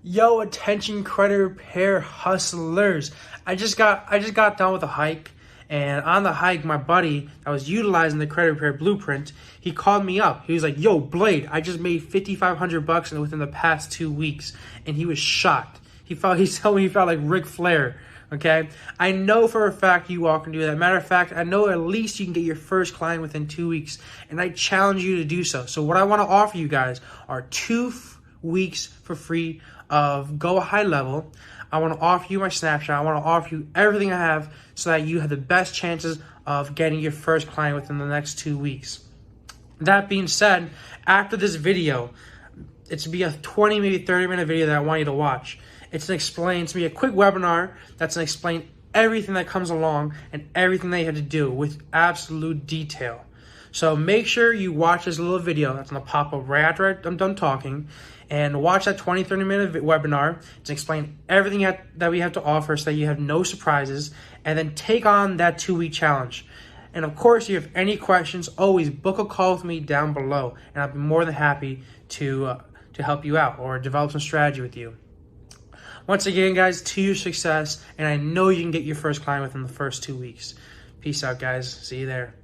Yo, attention credit repair hustlers. I just got done with a hike, and on the hike, my buddy that was utilizing the credit repair blueprint, he called me up. He was like, "Yo, Blade, I just made $5,500 within the past 2 weeks," and he was shocked. He told me he felt like Ric Flair. Okay, I know for a fact you all can do that. Matter of fact, I know at least you can get your first client within 2 weeks, and I challenge you to do so. So what I want to offer you guys are 2 weeks for free of Go High Level. I want to offer you my snapshot. I want to offer you everything I have so that you have the best chances of getting your first client within the next 2 weeks. That being said, after this video, it's to be a 20, maybe 30-minute video that I want you to watch. It's to be a quick webinar that's going to explain everything that comes along and everything that you have to do with absolute detail. So make sure you watch this little video that's going to pop up right after I'm done talking, and watch that 20, 30-minute webinar to explain everything that we have to offer so that you have no surprises, and then take on that 2-week challenge. And of course, if you have any questions, always book a call with me down below, and I'll be more than happy to help you out or develop some strategy with you. Once again, guys, to your success, and I know you can get your first client within the first 2 weeks. Peace out, guys. See you there.